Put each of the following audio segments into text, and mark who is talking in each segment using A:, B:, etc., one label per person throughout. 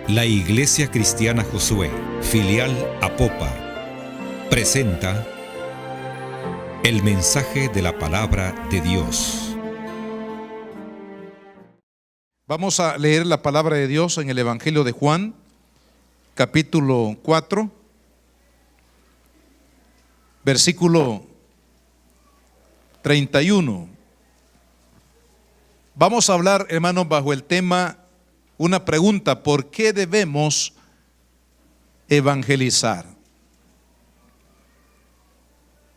A: La Iglesia Cristiana Josué, filial Apopa, presenta el mensaje de la palabra de Dios.
B: Vamos a leer la palabra de Dios en el Evangelio de Juan, capítulo 4, versículo 31. Vamos a hablar, hermanos, bajo el tema, una pregunta: ¿por qué debemos evangelizar?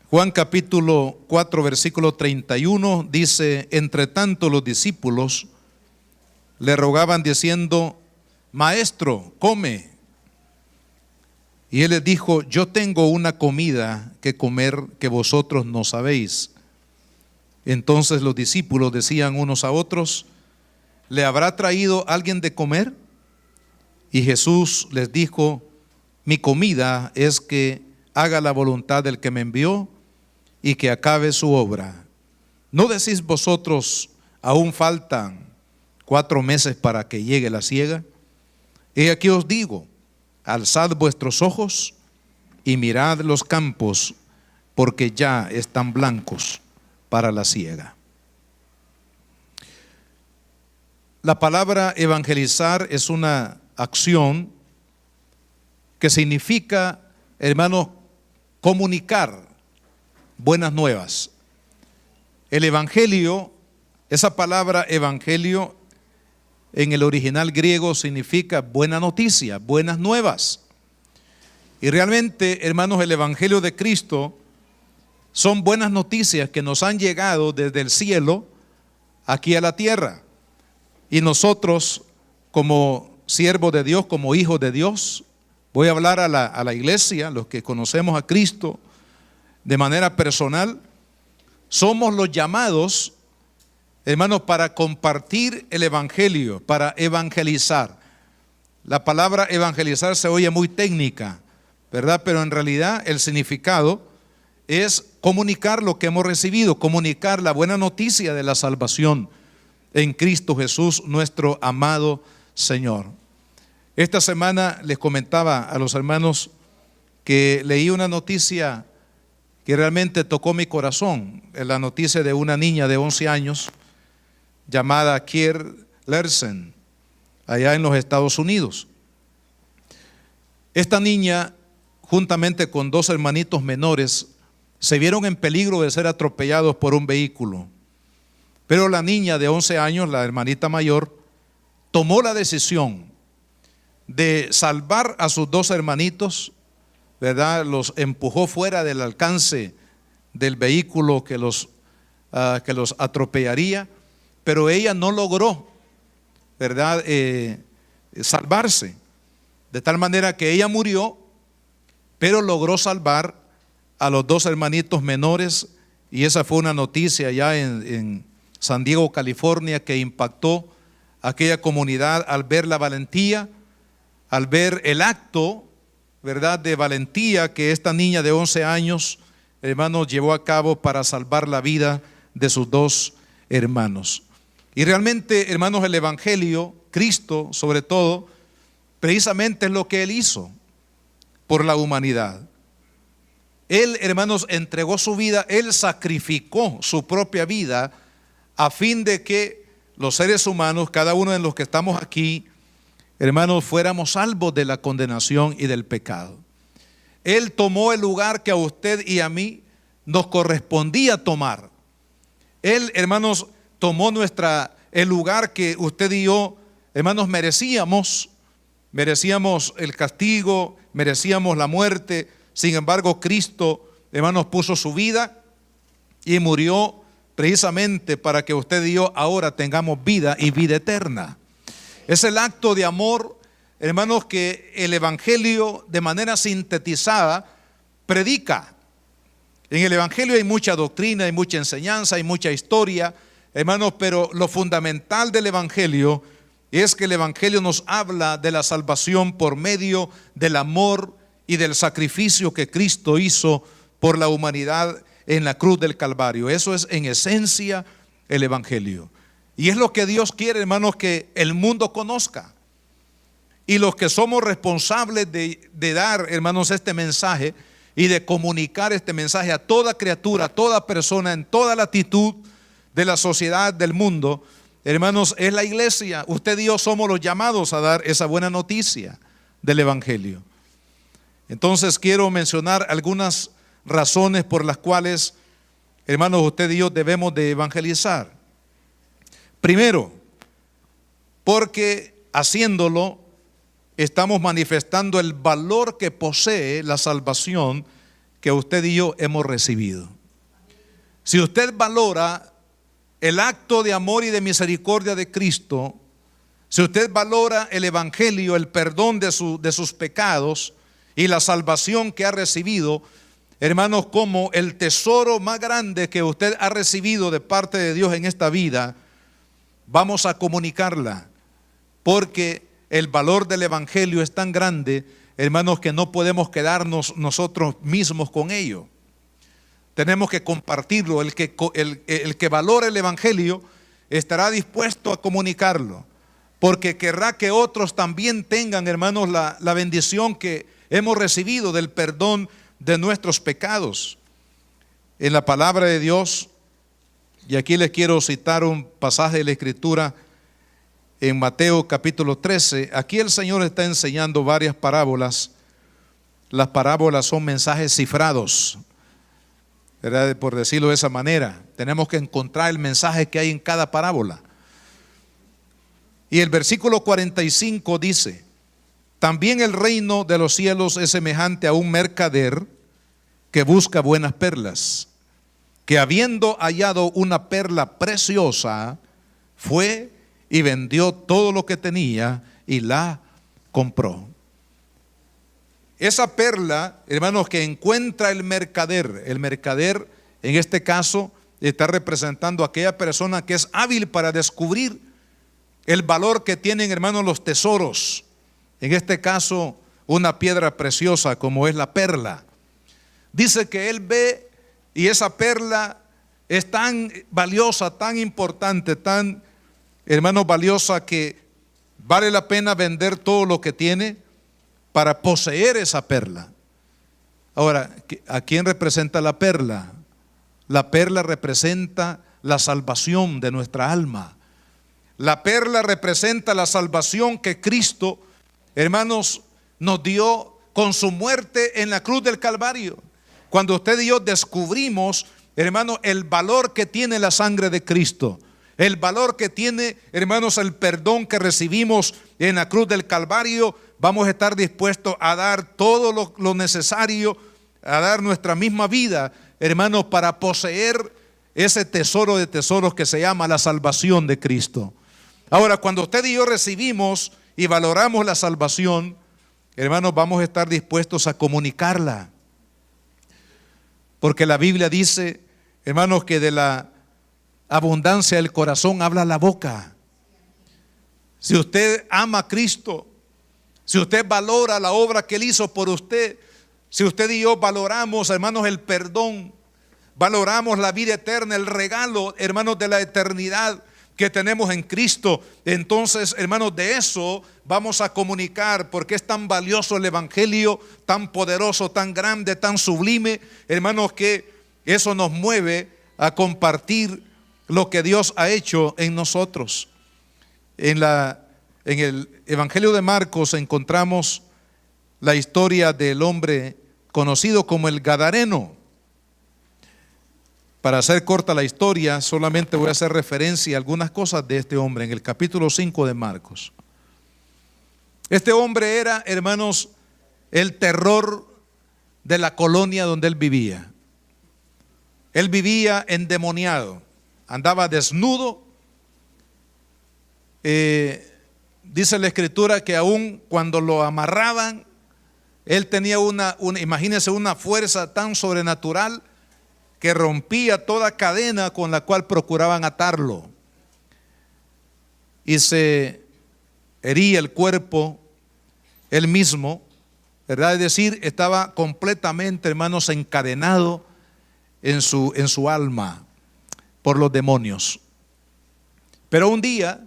B: Juan capítulo 4, versículo 31 dice: entre tanto los discípulos le rogaban diciendo: Maestro, come. Y él les dijo: yo tengo una comida que comer que vosotros no sabéis. Entonces los discípulos decían unos a otros: ¿le habrá traído alguien de comer? Y Jesús les dijo: mi comida es que haga la voluntad del que me envió y que acabe su obra. ¿No decís vosotros, aún faltan 4 meses para que llegue la siega? He aquí os digo: alzad vuestros ojos y mirad los campos, porque ya están blancos para la siega. La palabra evangelizar es una acción que significa, hermanos, comunicar buenas nuevas. El evangelio, esa palabra evangelio en el original griego significa buena noticia, buenas nuevas. Y realmente, hermanos, el evangelio de Cristo son buenas noticias que nos han llegado desde el cielo aquí a la tierra. Y nosotros, como siervos de Dios, como hijos de Dios, voy a hablar a la iglesia, los que conocemos a Cristo de manera personal, somos los llamados, hermanos, para compartir el evangelio, para evangelizar. La palabra evangelizar se oye muy técnica, ¿verdad? Pero en realidad el significado es comunicar lo que hemos recibido, comunicar la buena noticia de la salvación en Cristo Jesús, nuestro amado Señor. Esta semana les comentaba a los hermanos que leí una noticia que realmente tocó mi corazón. Es la noticia de una niña de 11 años llamada Kier Lersen, allá en los Estados Unidos. Esta niña, juntamente con 2 hermanitos menores, se vieron en peligro de ser atropellados por un vehículo. Pero la niña de 11 años, la hermanita mayor, tomó la decisión de salvar a sus 2 hermanitos, ¿verdad? Los empujó fuera del alcance del vehículo que los atropellaría, pero ella no logró, ¿verdad? Salvarse, de tal manera que ella murió, pero logró salvar a los 2 hermanitos menores. Y esa fue una noticia ya en San Diego, California, que impactó a aquella comunidad al ver la valentía, al ver el acto, ¿verdad?, de valentía que esta niña de 11 años, hermanos, llevó a cabo para salvar la vida de sus 2 hermanos. Y realmente, hermanos, el evangelio, Cristo sobre todo, precisamente es lo que Él hizo por la humanidad. Él, hermanos, entregó su vida, Él sacrificó su propia vida a fin de que los seres humanos, cada uno de los que estamos aquí, hermanos, fuéramos salvos de la condenación y del pecado. Él tomó el lugar que a usted y a mí nos correspondía tomar. Él, hermanos, tomó el lugar que usted y yo, hermanos, merecíamos el castigo, merecíamos la muerte. Sin embargo, Cristo, hermanos, puso su vida y murió precisamente para que usted y yo ahora tengamos vida y vida eterna. Es el acto de amor, hermanos, que el evangelio de manera sintetizada predica. En el evangelio hay mucha doctrina, hay mucha enseñanza, hay mucha historia, hermanos, pero lo fundamental del evangelio es que el evangelio nos habla de la salvación por medio del amor y del sacrificio que Cristo hizo por la humanidad en la cruz del Calvario. Eso es en esencia el evangelio. Y es lo que Dios quiere, hermanos, que el mundo conozca. y los que somos responsables de dar, hermanos, este mensaje y de comunicar este mensaje a toda criatura, a toda persona, en toda latitud de la sociedad, del mundo, hermanos, es la iglesia. Usted y yo somos los llamados a dar esa buena noticia del evangelio. Entonces quiero mencionar algunas razones por las cuales, hermanos, usted y yo debemos de evangelizar. Primero, porque haciéndolo estamos manifestando el valor que posee la salvación que usted y yo hemos recibido. Si usted valora el acto de amor y de misericordia de Cristo, si usted valora el evangelio, el perdón de sus pecados y la salvación que ha recibido, hermanos, como el tesoro más grande que usted ha recibido de parte de Dios en esta vida, vamos a comunicarla, porque el valor del evangelio es tan grande, hermanos, que no podemos quedarnos nosotros mismos con ello. Tenemos que compartirlo. El que valora el evangelio estará dispuesto a comunicarlo, porque querrá que otros también tengan, hermanos, la bendición que hemos recibido del perdón de nuestros pecados. En la palabra de Dios, y aquí les quiero citar un pasaje de la Escritura en Mateo capítulo 13, aquí el Señor está enseñando varias parábolas. Las parábolas son mensajes cifrados, ¿verdad? Por decirlo de esa manera, tenemos que encontrar el mensaje que hay en cada parábola. Y el versículo 45 dice: también el reino de los cielos es semejante a un mercader que busca buenas perlas, que habiendo hallado una perla preciosa, fue y vendió todo lo que tenía y la compró. Esa perla, hermanos, que encuentra el mercader en este caso está representando a aquella persona que es hábil para descubrir el valor que tienen, hermanos, los tesoros. En este caso, una piedra preciosa como es la perla. Dice que él ve y esa perla es tan valiosa, tan importante, tan, hermanos, valiosa, que vale la pena vender todo lo que tiene para poseer esa perla. Ahora, ¿a quién representa la perla? La perla representa la salvación de nuestra alma. La perla representa la salvación que Cristo, hermanos, nos dio con su muerte en la cruz del Calvario. Cuando usted y yo descubrimos, hermanos, el valor que tiene la sangre de Cristo, el valor que tiene, hermanos, el perdón que recibimos en la cruz del Calvario, vamos a estar dispuestos a dar todo lo necesario, a dar nuestra misma vida, hermanos, para poseer ese tesoro de tesoros que se llama la salvación de Cristo. Ahora, cuando usted y yo recibimos y valoramos la salvación, hermanos, vamos a estar dispuestos a comunicarla. Porque la Biblia dice, hermanos, que de la abundancia del corazón habla la boca. Si usted ama a Cristo, si usted valora la obra que Él hizo por usted, si usted y yo valoramos, hermanos, el perdón, valoramos la vida eterna, el regalo, hermanos, de la eternidad que tenemos en Cristo, entonces, hermanos, de eso vamos a comunicar, porque es tan valioso el evangelio, tan poderoso, tan grande, tan sublime, hermanos, que eso nos mueve a compartir lo que Dios ha hecho en nosotros. En el Evangelio de Marcos encontramos la historia del hombre conocido como el Gadareno. Para hacer corta la historia, solamente voy a hacer referencia a algunas cosas de este hombre en el capítulo 5 de Marcos. Este hombre era, hermanos, el terror de la colonia donde él vivía. Él vivía endemoniado, andaba desnudo. Dice la Escritura que aún cuando lo amarraban, él tenía imagínense, una fuerza tan sobrenatural que rompía toda cadena con la cual procuraban atarlo, y se hería el cuerpo él mismo, ¿verdad? Es decir, estaba completamente, hermanos, encadenado en su alma por los demonios. Pero un día,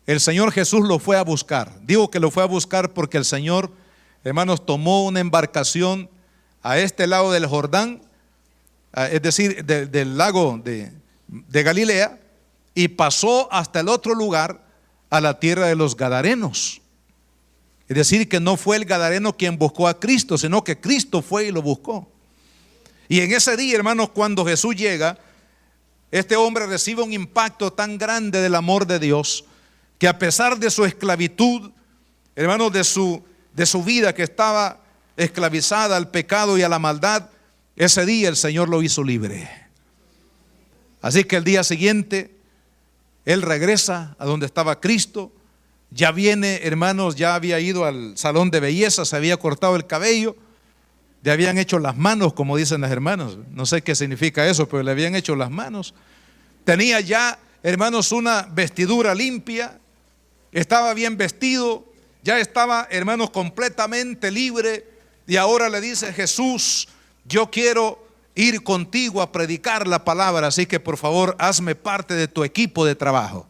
B: el Señor Jesús lo fue a buscar. Digo que lo fue a buscar porque el Señor, hermanos, tomó una embarcación a este lado del Jordán, es decir, del lago de Galilea, y pasó hasta el otro lugar, a la tierra de los Gadarenos. Es decir, que no fue el Gadareno quien buscó a Cristo, sino que Cristo fue y lo buscó. Y en ese día, hermanos, cuando Jesús llega, este hombre recibe un impacto tan grande del amor de Dios, que a pesar de su esclavitud, hermanos, de su vida que estaba esclavizada al pecado y a la maldad, ese día el Señor lo hizo libre. Así que el día siguiente, él regresa a donde estaba Cristo. Ya viene, hermanos, ya había ido al salón de belleza, se había cortado el cabello, le habían hecho las manos, como dicen las hermanas. No sé qué significa eso, pero le habían hecho las manos. Tenía ya, hermanos, una vestidura limpia, estaba bien vestido, ya estaba, hermanos, completamente libre. Y ahora le dice: Jesús, yo quiero ir contigo a predicar la palabra, así que por favor hazme parte de tu equipo de trabajo.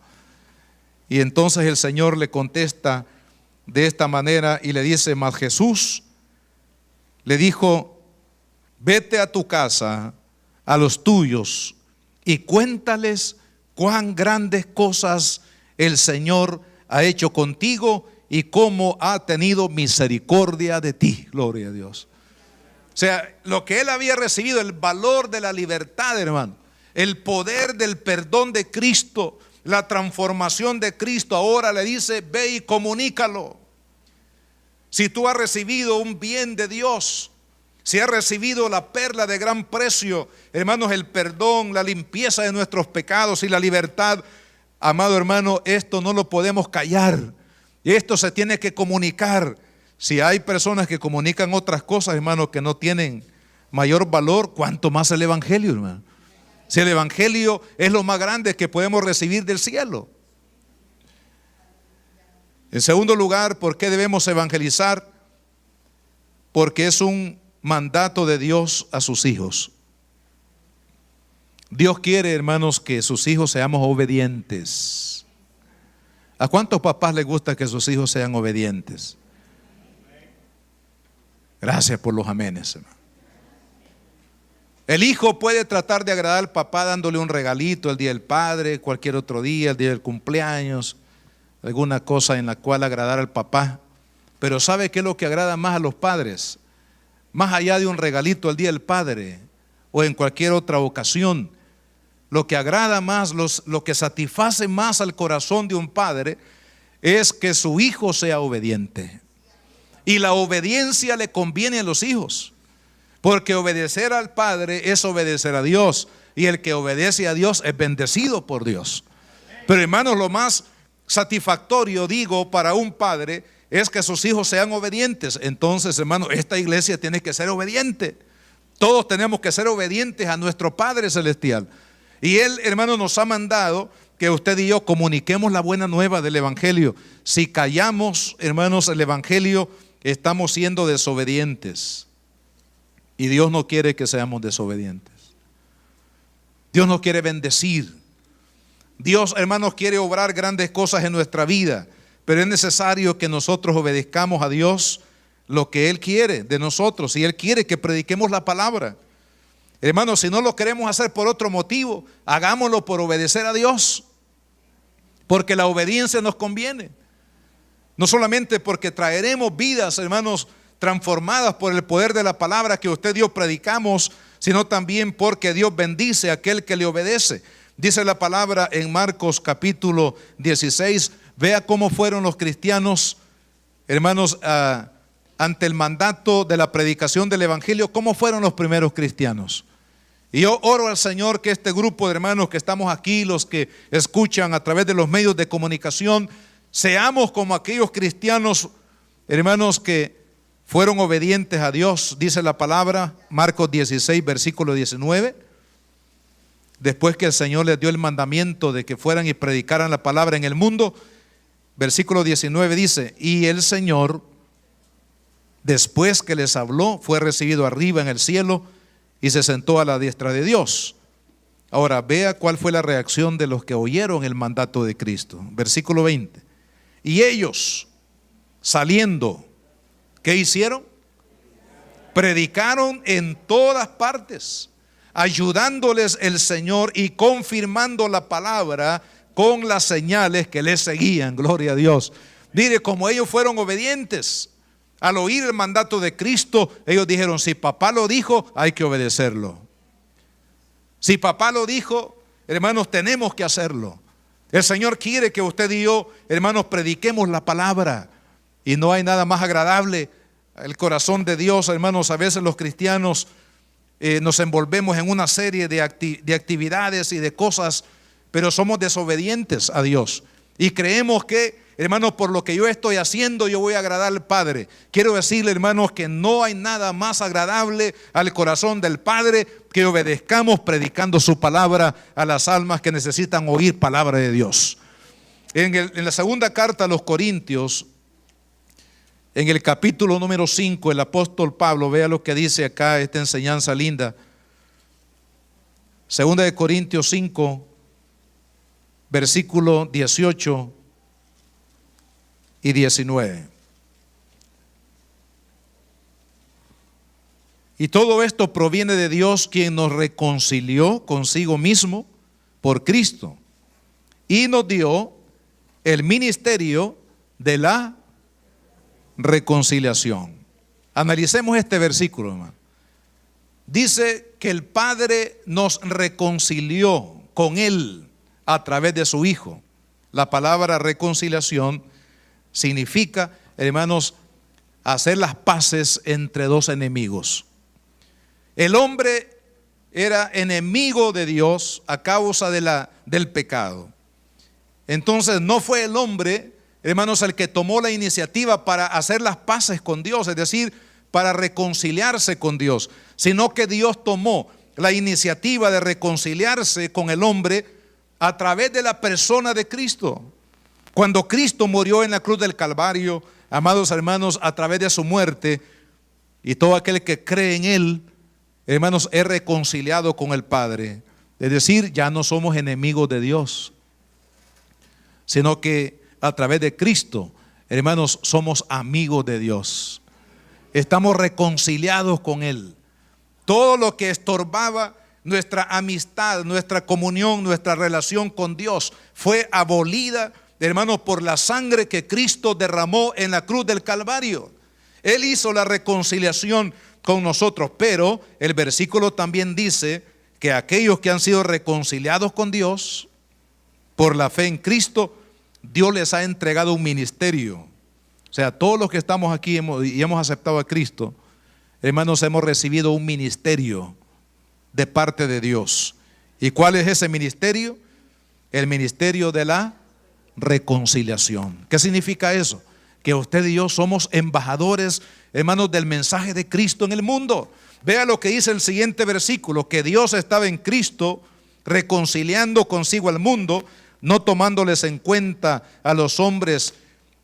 B: Y entonces el Señor le contesta de esta manera y le dice: mas Jesús le dijo: vete a tu casa, a los tuyos, y cuéntales cuán grandes cosas el Señor ha hecho contigo y cómo ha tenido misericordia de ti. Gloria a Dios. O sea, lo que él había recibido, el valor de la libertad, hermano, el poder del perdón de Cristo, la transformación de Cristo, ahora le dice: ve y comunícalo. Si tú has recibido un bien de Dios, si has recibido la perla de gran precio, hermanos, el perdón, la limpieza de nuestros pecados y la libertad, amado hermano, esto no lo podemos callar. Esto se tiene que comunicar. Si hay personas que comunican otras cosas, hermano, que no tienen mayor valor, ¿cuánto más el Evangelio, hermano? Si el Evangelio es lo más grande que podemos recibir del cielo. En segundo lugar, ¿por qué debemos evangelizar? Porque es un mandato de Dios a sus hijos. Dios quiere, hermanos, que sus hijos seamos obedientes. ¿A cuántos papás les gusta que sus hijos sean obedientes? Gracias por los amenes, hermano. El hijo puede tratar de agradar al papá dándole un regalito el día del padre, cualquier otro día, el día del cumpleaños, alguna cosa en la cual agradar al papá. Pero ¿sabe qué es lo que agrada más a los padres? Más allá de un regalito el día del padre o en cualquier otra ocasión, lo que agrada más, lo que satisface más al corazón de un padre es que su hijo sea obediente. Y la obediencia le conviene a los hijos, porque obedecer al Padre es obedecer a Dios, y el que obedece a Dios es bendecido por Dios. Pero hermanos, lo más satisfactorio, digo, para un padre es que sus hijos sean obedientes. Entonces, hermanos, esta iglesia tiene que ser obediente. Todos tenemos que ser obedientes a nuestro Padre Celestial. Y Él, hermano, nos ha mandado que usted y yo comuniquemos la buena nueva del Evangelio. Si callamos, hermanos, el Evangelio, estamos siendo desobedientes. Y Dios no quiere que seamos desobedientes. Dios nos quiere bendecir. Dios, hermanos, quiere obrar grandes cosas en nuestra vida. Pero es necesario que nosotros obedezcamos a Dios lo que Él quiere de nosotros. Y Él quiere que prediquemos la palabra. Hermanos, si no lo queremos hacer por otro motivo, hagámoslo por obedecer a Dios. Porque la obediencia nos conviene. No solamente porque traeremos vidas, hermanos, transformadas por el poder de la palabra que usted y yo predicamos, sino también porque Dios bendice a aquel que le obedece. Dice la palabra en Marcos capítulo 16, vea cómo fueron los cristianos, hermanos, ante el mandato de la predicación del Evangelio, cómo fueron los primeros cristianos. Y yo oro al Señor que este grupo de hermanos que estamos aquí, los que escuchan a través de los medios de comunicación, seamos como aquellos cristianos, hermanos, que fueron obedientes a Dios. Dice la palabra, Marcos 16, versículo 19. Después que el Señor les dio el mandamiento de que fueran y predicaran la palabra en el mundo, versículo 19 dice: y el Señor, después que les habló, fue recibido arriba en el cielo y se sentó a la diestra de Dios. Ahora vea cuál fue la reacción de los que oyeron el mandato de Cristo. Versículo 20. Y ellos, saliendo, ¿qué hicieron? Predicaron en todas partes, ayudándoles el Señor y confirmando la palabra con las señales que les seguían. Gloria a Dios. Mire, como ellos fueron obedientes al oír el mandato de Cristo, ellos dijeron: si papá lo dijo, hay que obedecerlo. Si papá lo dijo, hermanos, tenemos que hacerlo. El Señor quiere que usted y yo, hermanos, prediquemos la palabra. Y no hay nada más agradable al corazón de Dios, hermanos. A veces los cristianos nos envolvemos en una serie de actividades y de cosas, pero somos desobedientes a Dios. Y creemos que, hermanos, por lo que yo estoy haciendo, yo voy a agradar al Padre. Quiero decirle, hermanos, que no hay nada más agradable al corazón del Padre que obedezcamos predicando su palabra a las almas que necesitan oír palabra de Dios. En la segunda carta a los Corintios, en el capítulo número 5, el apóstol Pablo, vea lo que dice acá, esta enseñanza linda. Segunda de Corintios 5, versículo 18 y 19. Y todo esto proviene de Dios, quien nos reconcilió consigo mismo por Cristo y nos dio el ministerio de la reconciliación. Analicemos este versículo, hermano. Dice que el Padre nos reconcilió con Él a través de su Hijo. La palabra reconciliación significa, hermanos, hacer las paces entre dos enemigos. El hombre era enemigo de Dios a causa del pecado. Entonces no fue el hombre, hermanos, el que tomó la iniciativa para hacer las paces con Dios, es decir, para reconciliarse con Dios, sino que Dios tomó la iniciativa de reconciliarse con el hombre a través de la persona de Cristo. Cuando Cristo murió en la cruz del Calvario, amados hermanos, a través de su muerte, y todo aquel que cree en Él, hermanos, es reconciliado con el Padre. Es decir, ya no somos enemigos de Dios, sino que a través de Cristo, hermanos, somos amigos de Dios. Estamos reconciliados con Él. Todo lo que estorbaba nuestra amistad, nuestra comunión, nuestra relación con Dios fue abolida, hermanos, por la sangre que Cristo derramó en la cruz del Calvario. Él hizo la reconciliación con nosotros, pero el versículo también dice que aquellos que han sido reconciliados con Dios por la fe en Cristo, Dios les ha entregado un ministerio. O sea, todos los que estamos aquí y hemos aceptado a Cristo, hermanos, hemos recibido un ministerio de parte de Dios. ¿Y cuál es ese ministerio? El ministerio de la reconciliación. ¿Qué significa eso? Que usted y yo somos embajadores, hermanos, del mensaje de Cristo en el mundo. Vea lo que dice el siguiente versículo: que Dios estaba en Cristo reconciliando consigo al mundo, no tomándoles en cuenta a los hombres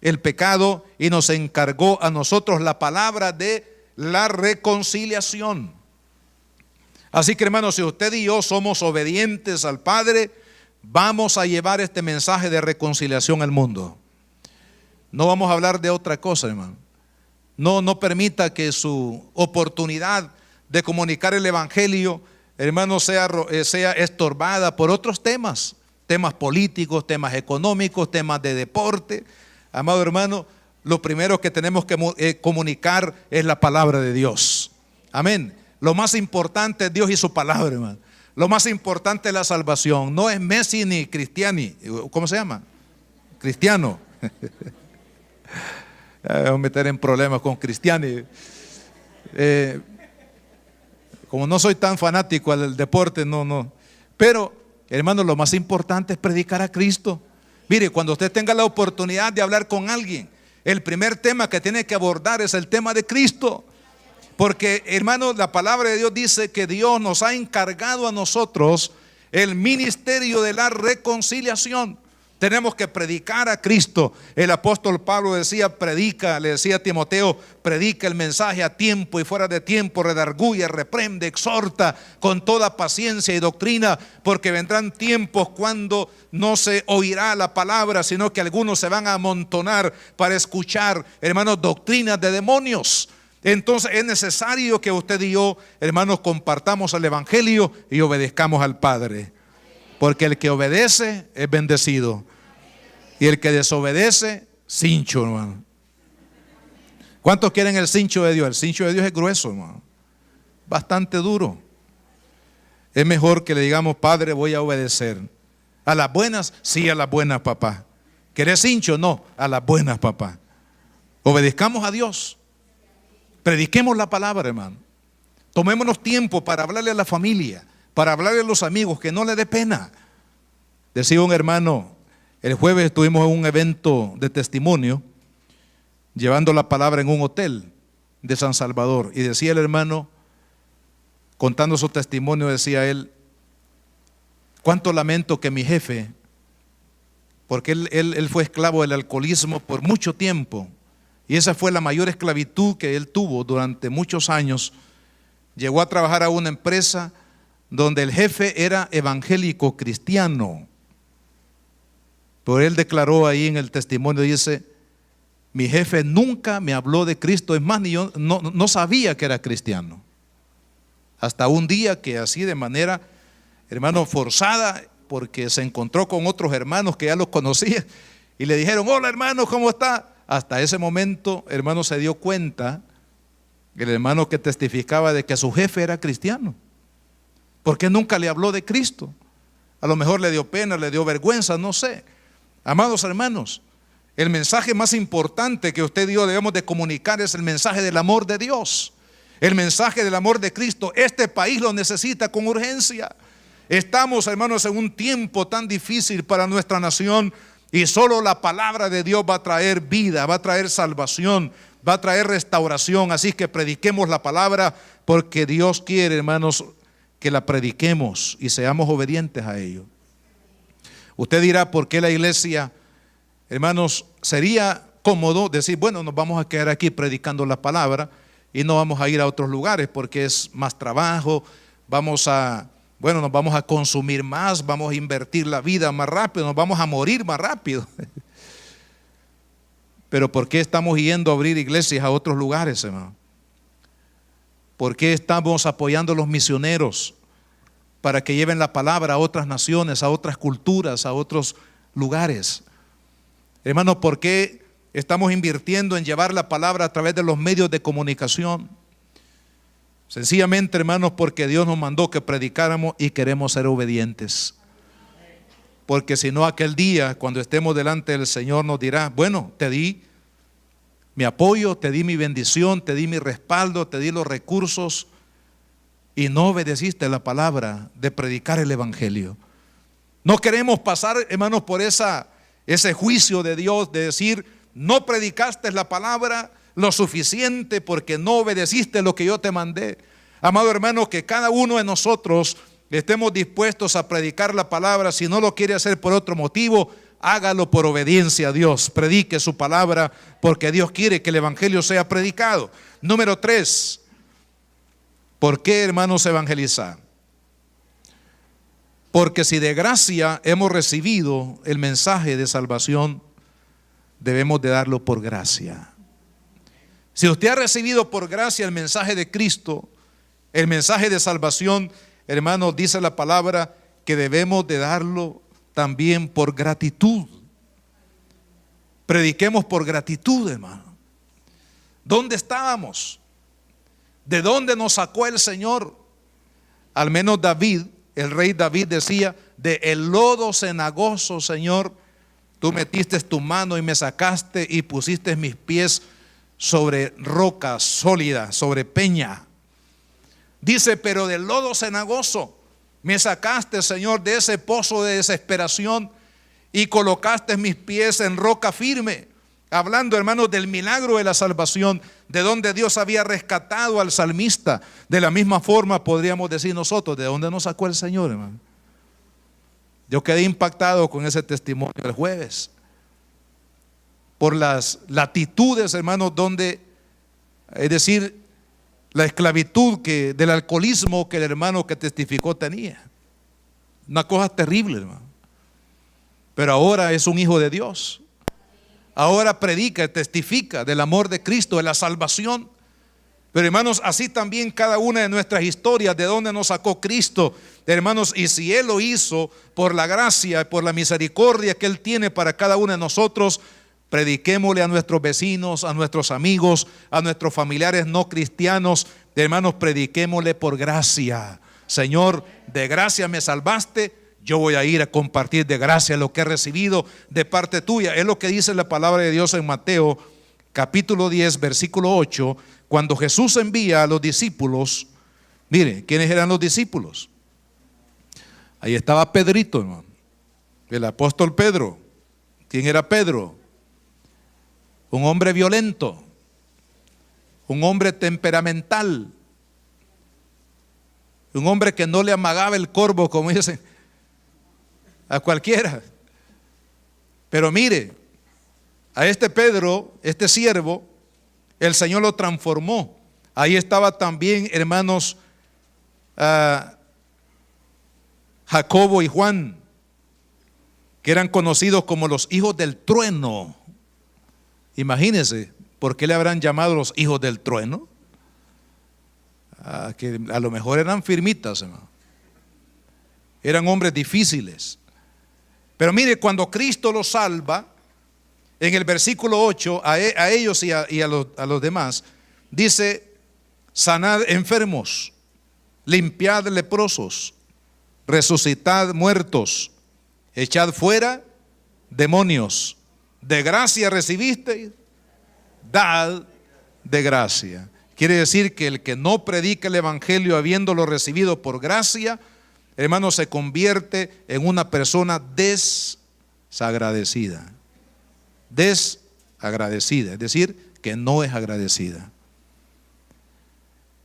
B: el pecado, y nos encargó a nosotros la palabra de la reconciliación. Así que, hermanos, si usted y yo somos obedientes al Padre, vamos a llevar este mensaje de reconciliación al mundo. No vamos a hablar de otra cosa, hermano. No permita que su oportunidad de comunicar el Evangelio, hermano, sea estorbada por otros temas políticos, temas económicos, temas de deporte. Amado hermano, lo primero que tenemos que comunicar es la palabra de Dios. Amén. Lo más importante es Dios y su palabra, hermano. Lo más importante es la salvación. No es Messi ni Cristiani. ¿Cómo se llama? Cristiano. Voy a meter en problemas con Cristiani. Como no soy tan fanático al deporte, no. Pero, hermano, lo más importante es predicar a Cristo. Mire, cuando usted tenga la oportunidad de hablar con alguien, el primer tema que tiene que abordar es el tema de Cristo. Porque, hermano, la palabra de Dios dice que Dios nos ha encargado a nosotros el ministerio de la reconciliación. Tenemos que predicar a Cristo. El apóstol Pablo decía, predica, le decía a Timoteo, predica el mensaje a tiempo y fuera de tiempo, redarguye, reprende, exhorta con toda paciencia y doctrina, porque vendrán tiempos cuando no se oirá la palabra, sino que algunos se van a amontonar para escuchar, hermanos, doctrinas de demonios. Entonces es necesario que usted y yo, hermanos, compartamos el evangelio y obedezcamos al Padre. Porque el que obedece es bendecido. Y el que desobedece, cincho, hermano. ¿Cuántos quieren el cincho de Dios? El cincho de Dios es grueso, hermano. Bastante duro. Es mejor que le digamos, Padre, voy a obedecer. A las buenas, sí, a las buenas, papá. ¿Querés cincho? No, a las buenas, papá. Obedezcamos a Dios. Prediquemos la palabra, hermano. Tomémonos tiempo para hablarle a la familia, para hablarle a los amigos, que no le dé pena. Decía un hermano, el jueves estuvimos en un evento de testimonio, llevando la palabra en un hotel de San Salvador, y decía el hermano, contando su testimonio, decía él, cuánto lamento que mi jefe, porque él fue esclavo del alcoholismo por mucho tiempo, y esa fue la mayor esclavitud que él tuvo durante muchos años. Llegó a trabajar a una empresa donde el jefe era evangélico cristiano. Pero él declaró ahí en el testimonio, dice, mi jefe nunca me habló de Cristo, es más, ni yo no sabía que era cristiano. Hasta un día que así de manera, hermano, forzada, porque se encontró con otros hermanos que ya los conocía, y le dijeron, hola hermano, ¿cómo está? Hasta ese momento, hermano, se dio cuenta, el hermano que testificaba de que su jefe era cristiano. ¿Por qué nunca le habló de Cristo? A lo mejor le dio pena, le dio vergüenza, no sé. Amados hermanos, el mensaje más importante que usted y yo debemos de comunicar es el mensaje del amor de Dios. El mensaje del amor de Cristo. Este país lo necesita con urgencia. Estamos, hermanos, en un tiempo tan difícil para nuestra nación, y solo la palabra de Dios va a traer vida, va a traer salvación, va a traer restauración. Así que prediquemos la palabra, porque Dios quiere, hermanos, que la prediquemos y seamos obedientes a ello. Usted dirá, ¿por qué la iglesia, hermanos, sería cómodo decir, bueno, nos vamos a quedar aquí predicando la palabra y no vamos a ir a otros lugares porque es más trabajo, nos vamos a consumir más, vamos a invertir la vida más rápido, nos vamos a morir más rápido? Pero ¿por qué estamos yendo a abrir iglesias a otros lugares, hermano? ¿Por qué estamos apoyando a los misioneros para que lleven la palabra a otras naciones, a otras culturas, a otros lugares? Hermanos, ¿por qué estamos invirtiendo en llevar la palabra a través de los medios de comunicación? Sencillamente, hermanos, porque Dios nos mandó que predicáramos y queremos ser obedientes. Porque si no, aquel día, cuando estemos delante del Señor, nos dirá, bueno, te di mi apoyo, te di mi bendición, te di mi respaldo, te di los recursos, y no obedeciste la palabra de predicar el evangelio. No queremos pasar, hermanos, por ese juicio de Dios de decir, no predicaste la palabra lo suficiente porque no obedeciste lo que yo te mandé. Amado hermano, que cada uno de nosotros estemos dispuestos a predicar la palabra. Si no lo quiere hacer por otro motivo, hágalo por obediencia a Dios. Predique su palabra porque Dios quiere que el evangelio sea predicado. Número 3. ¿Por qué, hermanos, evangelizar? Porque si de gracia hemos recibido el mensaje de salvación, debemos de darlo por gracia. Si usted ha recibido por gracia el mensaje de Cristo, el mensaje de salvación, hermanos, dice la palabra que debemos de darlo también por gratitud. Prediquemos por gratitud, hermano. ¿Dónde estábamos? ¿De dónde nos sacó el Señor? Al menos David, el rey David decía, de el lodo cenagoso, Señor, tú metiste tu mano y me sacaste y pusiste mis pies sobre roca sólida, sobre peña. Dice, pero del lodo cenagoso me sacaste, Señor, de ese pozo de desesperación y colocaste mis pies en roca firme. Hablando, hermanos, del milagro de la salvación, de donde Dios había rescatado al salmista. De la misma forma podríamos decir nosotros, ¿de dónde nos sacó el Señor, hermano? Yo quedé impactado con ese testimonio el jueves, por las latitudes, hermanos, donde, es decir, la esclavitud del alcoholismo que el hermano que testificó tenía. Una cosa terrible, hermano. Pero ahora es un hijo de Dios. Ahora predica, testifica del amor de Cristo, de la salvación. Pero hermanos, así también cada una de nuestras historias, de dónde nos sacó Cristo, hermanos, y si Él lo hizo por la gracia, por la misericordia que Él tiene para cada uno de nosotros, prediquémosle a nuestros vecinos, a nuestros amigos, a nuestros familiares no cristianos, hermanos, prediquémosle por gracia. Señor, de gracia me salvaste, yo voy a ir a compartir de gracia lo que he recibido de parte tuya. Es lo que dice la palabra de Dios en Mateo capítulo 10, versículo 8, cuando Jesús envía a los discípulos. Mire, ¿quiénes eran los discípulos? Ahí estaba Pedrito, hermano, el apóstol Pedro. ¿Quién era Pedro? Un hombre violento, un hombre temperamental, un hombre que no le amagaba el corvo, como dicen, a cualquiera. Pero mire, a este Pedro, este siervo, el Señor lo transformó. Ahí estaba también, hermanos, Jacobo y Juan, que eran conocidos como los hijos del trueno. Imagínense, ¿por qué le habrán llamado los hijos del trueno? Que a lo mejor eran firmitas, hermano. Eran hombres difíciles. Pero mire, cuando Cristo los salva, en el versículo 8, a ellos y a los demás, dice: sanad enfermos, limpiad leprosos, resucitad muertos, echad fuera demonios. De gracia recibisteis, dad de gracia. Quiere decir que el que no predica el evangelio habiéndolo recibido por gracia, hermano, se convierte en una persona desagradecida. Desagradecida, es decir, que no es agradecida.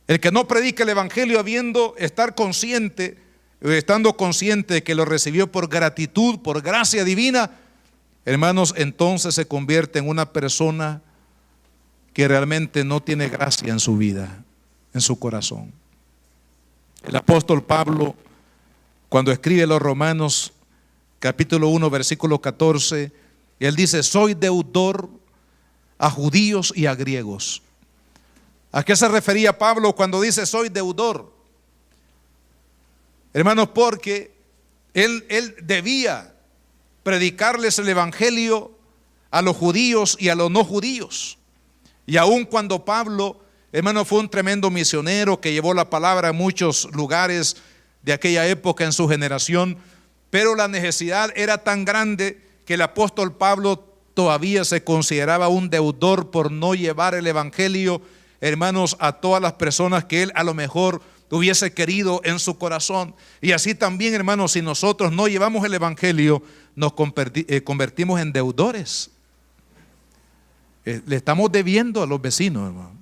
B: El que no predica el evangelio estando consciente de que lo recibió por gratitud, por gracia divina, hermanos, entonces se convierte en una persona que realmente no tiene gracia en su vida, en su corazón. El apóstol Pablo, cuando escribe los Romanos capítulo 1 versículo 14, él dice: soy deudor a judíos y a griegos. ¿A qué se refería Pablo cuando dice soy deudor? Hermanos, porque él debía predicarles el evangelio a los judíos y a los no judíos. Y aun cuando Pablo, hermano, fue un tremendo misionero que llevó la palabra a muchos lugares de aquella época en su generación, pero la necesidad era tan grande que el apóstol Pablo todavía se consideraba un deudor por no llevar el evangelio, hermanos, a todas las personas que él a lo mejor hubiese querido en su corazón. Y así también, hermanos, si nosotros no llevamos el evangelio, nos convertimos en deudores. Le estamos debiendo a los vecinos, hermano.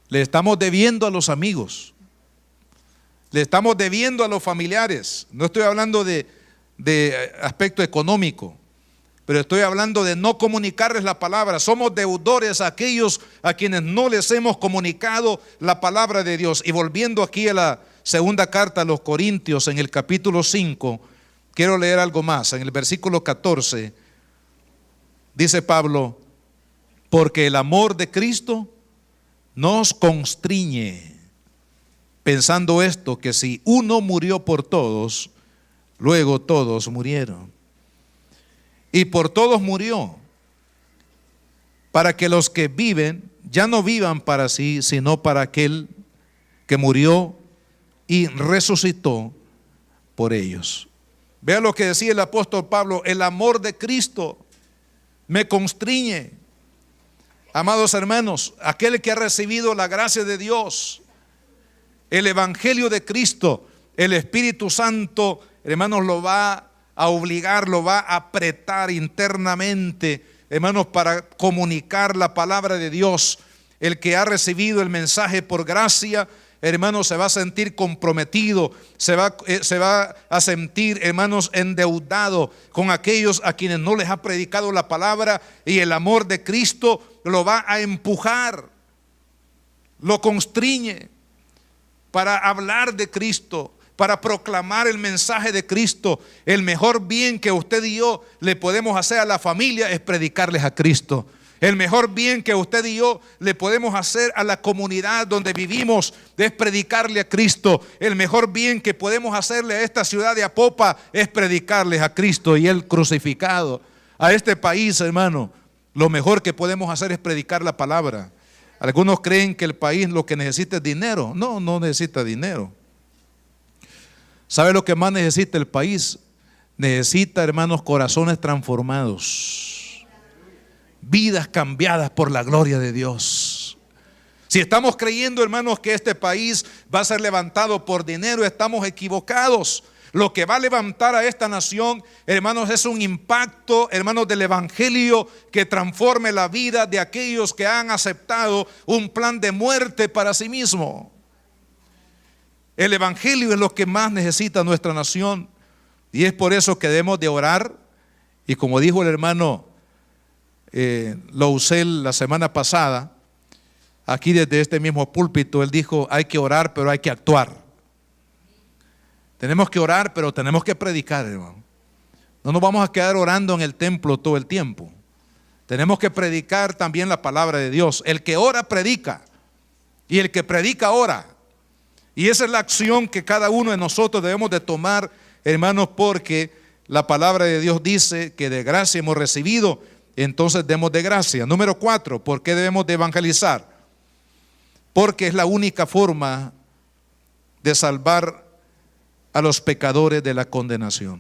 B: Le estamos debiendo a los amigos. Le estamos debiendo a los familiares. No estoy hablando de aspecto económico, pero estoy hablando de no comunicarles la palabra. Somos deudores a aquellos a quienes no les hemos comunicado la palabra de Dios. Y volviendo aquí a la segunda carta a los Corintios, en el capítulo 5, quiero leer algo más. En el versículo 14 dice Pablo: porque el amor de Cristo nos constriñe, pensando esto, que si uno murió por todos, luego todos murieron. Y por todos murió, para que los que viven ya no vivan para sí, sino para aquel que murió y resucitó por ellos. Vea lo que decía el apóstol Pablo: el amor de Cristo me constriñe. Amados hermanos, aquel que ha recibido la gracia de Dios, el evangelio de Cristo, el Espíritu Santo, hermanos, lo va a obligar, lo va a apretar internamente, hermanos, para comunicar la palabra de Dios. El que ha recibido el mensaje por gracia, hermanos, se va a sentir comprometido, se va a sentir, hermanos, endeudado con aquellos a quienes no les ha predicado la palabra, y el amor de Cristo lo va a empujar, lo constriñe para hablar de Cristo, para proclamar el mensaje de Cristo. El mejor bien que usted y yo le podemos hacer a la familia es predicarles a Cristo. El mejor bien que usted y yo le podemos hacer a la comunidad donde vivimos es predicarle a Cristo. El mejor bien que podemos hacerle a esta ciudad de Apopa es predicarles a Cristo y el crucificado. A este país, hermano, lo mejor que podemos hacer es predicar la palabra. Algunos creen que el país lo que necesita es dinero. No, no necesita dinero. ¿Sabe lo que más necesita el país? Necesita, hermanos, corazones transformados, vidas cambiadas por la gloria de Dios. Si estamos creyendo, hermanos, que este país va a ser levantado por dinero, estamos equivocados. Lo que va a levantar a esta nación, hermanos, es un impacto, hermanos, del evangelio que transforme la vida de aquellos que han aceptado un plan de muerte para sí mismo. El evangelio es lo que más necesita nuestra nación, y es por eso que debemos de orar. Y como dijo el hermano lo usé la semana pasada, aquí desde este mismo púlpito, él dijo: hay que orar, pero hay que actuar. Tenemos que orar, pero tenemos que predicar, hermano. No nos vamos a quedar orando en el templo todo el tiempo. Tenemos que predicar también la palabra de Dios. El que ora, predica, y el que predica, ora. Y esa es la acción que cada uno de nosotros debemos de tomar, hermanos, porque la palabra de Dios dice que de gracia hemos recibido, entonces demos de gracia. Número 4, ¿por qué debemos de evangelizar? Porque es la única forma de salvar a los pecadores de la condenación.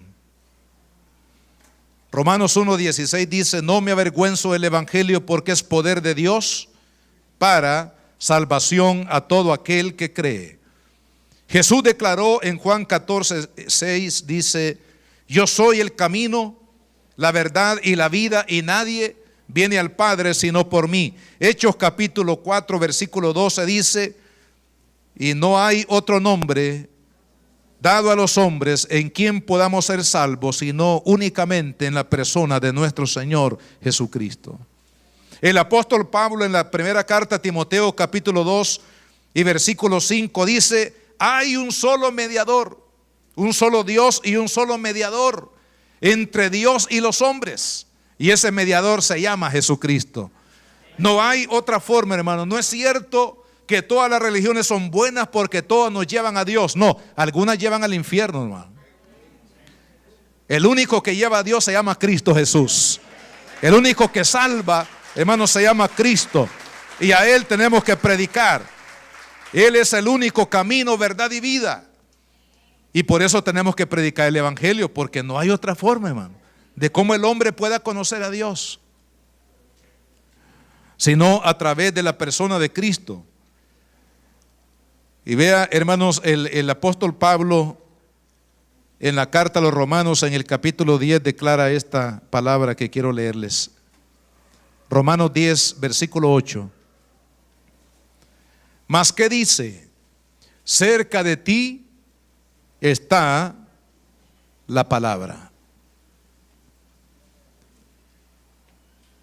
B: Romanos 1:16 dice: no me avergüenzo del evangelio, porque es poder de Dios para salvación a todo aquel que cree. Jesús declaró en Juan 14:6, dice: yo soy el camino, la verdad y la vida, y nadie viene al Padre sino por mí. Hechos capítulo 4 versículo 12 dice: y no hay otro nombre dado a los hombres en quien podamos ser salvos, sino únicamente en la persona de nuestro Señor Jesucristo. El apóstol Pablo, en la primera carta a Timoteo capítulo 2 y versículo 5 dice: hay un solo mediador, un solo Dios y un solo mediador entre Dios y los hombres, y ese mediador se llama Jesucristo. No hay otra forma, hermano. No es cierto que todas las religiones son buenas porque todas nos llevan a Dios. No, algunas llevan al infierno, hermano. El único que lleva a Dios se llama Cristo Jesús. El único que salva, hermano, se llama Cristo, y a Él tenemos que predicar. Él es el único camino, verdad y vida. Y por eso tenemos que predicar el evangelio, porque no hay otra forma, hermano, de cómo el hombre pueda conocer a Dios, sino a través de la persona de Cristo. Y vea, hermanos, el apóstol Pablo en la carta a los Romanos, en el capítulo 10, declara esta palabra que quiero leerles. Romanos 10, versículo 8. Mas ¿qué dice? Cerca de ti está la palabra.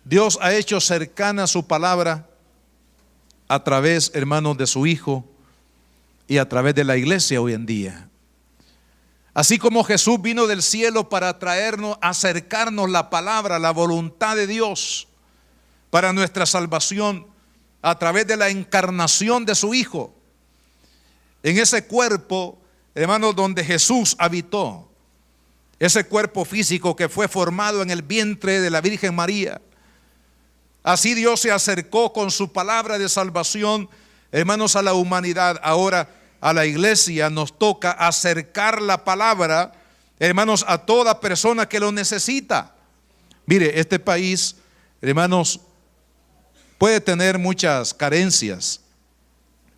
B: Dios ha hecho cercana su palabra a través, hermanos, de su Hijo y a través de la iglesia hoy en día. Así como Jesús vino del cielo para traernos, acercarnos la palabra, la voluntad de Dios para nuestra salvación a través de la encarnación de su Hijo, en ese cuerpo, hermanos, donde Jesús habitó, ese cuerpo físico que fue formado en el vientre de la Virgen María. Así Dios se acercó con su palabra de salvación, hermanos, a la humanidad. Ahora a la iglesia nos toca acercar la palabra, hermanos, a toda persona que lo necesita. Mire, este país, hermanos, puede tener muchas carencias,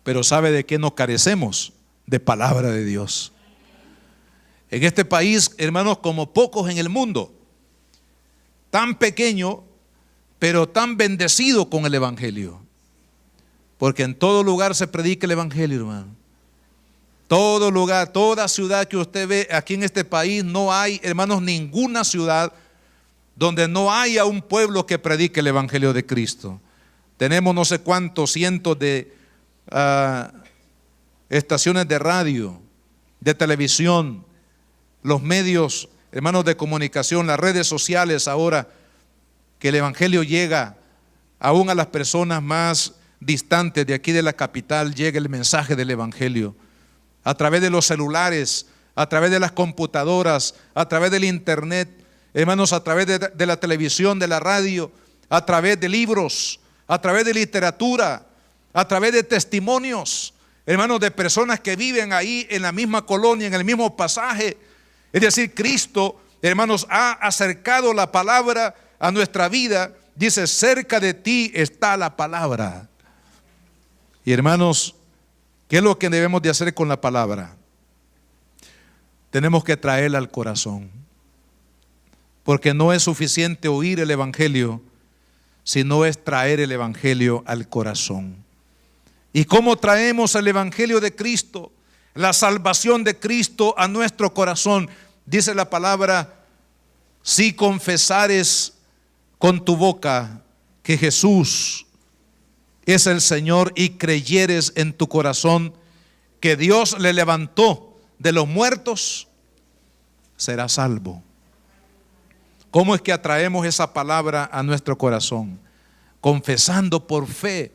B: pero ¿sabe de qué no carecemos? De palabra de Dios. En este país, hermanos, como pocos en el mundo, tan pequeño, pero tan bendecido con el evangelio, porque en todo lugar se predica el evangelio, hermano. Todo lugar, toda ciudad que usted ve aquí en este país, no hay, hermanos, ninguna ciudad donde no haya un pueblo que predique el evangelio de Cristo. Tenemos no sé cuántos cientos de estaciones de radio, de televisión, los medios, hermanos, de comunicación, las redes sociales ahora, que el evangelio llega aún a las personas más distantes de aquí de la capital, llega el mensaje del evangelio. A través de los celulares, a través de las computadoras, a través del internet, hermanos, a través de la televisión, de la radio, a través de libros, a través de literatura, a través de testimonios, hermanos, de personas que viven ahí en la misma colonia, en el mismo pasaje. Es decir, Cristo, hermanos, ha acercado la palabra a nuestra vida. Dice, cerca de ti está la palabra. Y hermanos, ¿qué es lo que debemos de hacer con la palabra? Tenemos que traerla al corazón, porque no es suficiente oír el evangelio, sino es traer el evangelio al corazón. ¿Y cómo traemos el evangelio de Cristo, la salvación de Cristo a nuestro corazón? Dice la palabra, si confesares con tu boca que Jesús es el Señor y creyeres en tu corazón que Dios le levantó de los muertos, serás salvo. ¿Cómo es que atraemos esa palabra a nuestro corazón? Confesando por fe,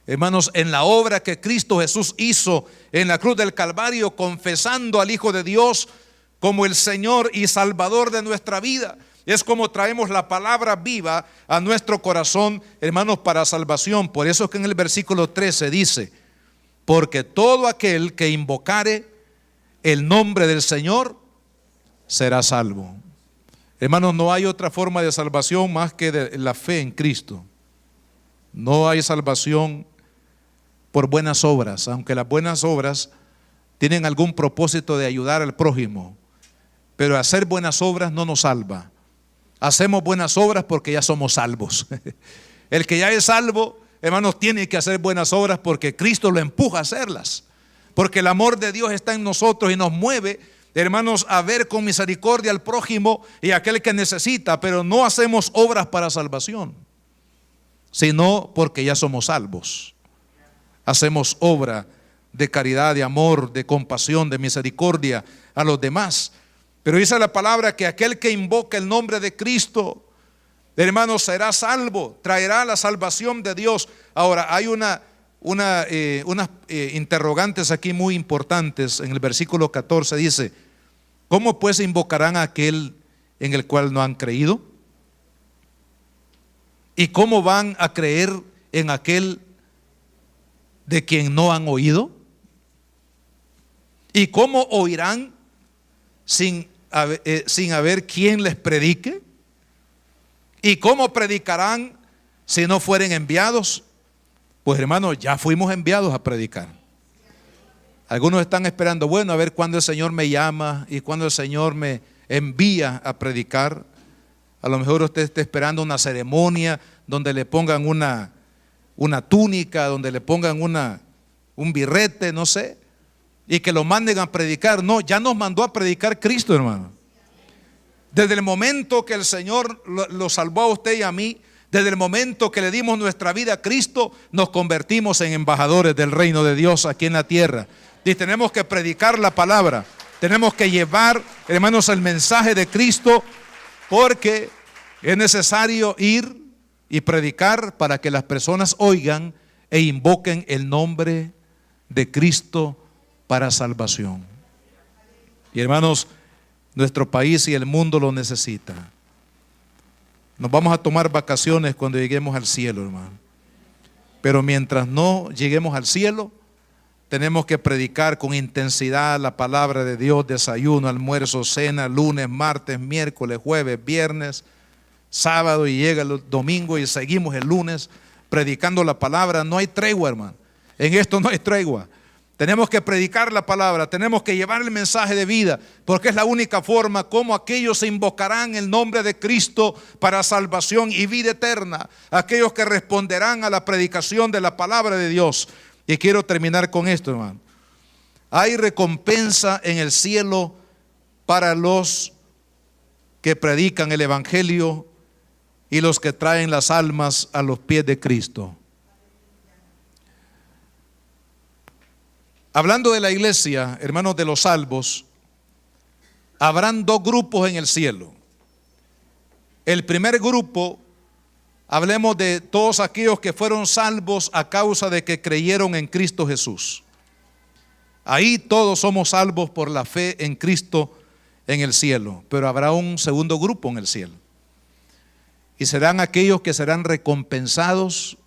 B: hermanos, en la obra que Cristo Jesús hizo en la cruz del Calvario, confesando al Hijo de Dios como el Señor y Salvador de nuestra vida. Es como traemos la palabra viva a nuestro corazón, hermanos, para salvación. Por eso es que en el versículo 13 dice, porque todo aquel que invocare el nombre del Señor será salvo. Hermanos, no hay otra forma de salvación más que de la fe en Cristo. No hay salvación por buenas obras, aunque las buenas obras tienen algún propósito de ayudar al prójimo, pero hacer buenas obras no nos salva. Hacemos buenas obras porque ya somos salvos. El que ya es salvo, hermanos, tiene que hacer buenas obras porque Cristo lo empuja a hacerlas. Porque el amor de Dios está en nosotros y nos mueve, hermanos, a ver con misericordia al prójimo y a aquel que necesita. Pero no hacemos obras para salvación, sino porque ya somos salvos. Hacemos obra de caridad, de amor, de compasión, de misericordia a los demás. Pero dice la palabra que aquel que invoca el nombre de Cristo, hermanos, será salvo, traerá la salvación de Dios. Ahora, hay unas interrogantes aquí muy importantes. En el versículo 14 dice, ¿cómo pues invocarán a aquel en el cual no han creído? ¿Y cómo van a creer en aquel de quien no han oído? ¿Y cómo oirán sin haber quien les predique? ¿Y cómo predicarán si no fueren enviados? Pues hermanos, ya fuimos enviados a predicar. Algunos están esperando, bueno, a ver cuándo el Señor me llama y cuándo el Señor me envía a predicar. A lo mejor usted está esperando una ceremonia donde le pongan una túnica, donde le pongan un birrete, no sé, y que lo manden a predicar. No, ya nos mandó a predicar Cristo, hermano. Desde el momento que el Señor lo salvó a usted y a mí, desde el momento que le dimos nuestra vida a Cristo, nos convertimos en embajadores del reino de Dios aquí en la tierra. Y tenemos que predicar la palabra, tenemos que llevar, hermanos, el mensaje de Cristo, porque es necesario ir y predicar para que las personas oigan e invoquen el nombre de Cristo para salvación. Y hermanos, nuestro país y el mundo lo necesita. Nos vamos a tomar vacaciones cuando lleguemos al cielo, hermano. Pero mientras no lleguemos al cielo, tenemos que predicar con intensidad la palabra de Dios, desayuno, almuerzo, cena, lunes, martes, miércoles, jueves, viernes, sábado, y llega el domingo y seguimos el lunes predicando la palabra. No hay tregua, hermano. En esto no hay tregua. Tenemos que predicar la palabra, tenemos que llevar el mensaje de vida, porque es la única forma como aquellos invocarán el nombre de Cristo para salvación y vida eterna, aquellos que responderán a la predicación de la palabra de Dios. Y quiero terminar con esto, hermano. Hay recompensa en el cielo para los que predican el evangelio y los que traen las almas a los pies de Cristo. Hablando de la iglesia, hermanos, de los salvos, habrán dos grupos en el cielo. El primer grupo, hablemos de todos aquellos que fueron salvos a causa de que creyeron en Cristo Jesús. Ahí todos somos salvos por la fe en Cristo en el cielo, pero habrá un segundo grupo en el cielo. Y serán aquellos que serán recompensados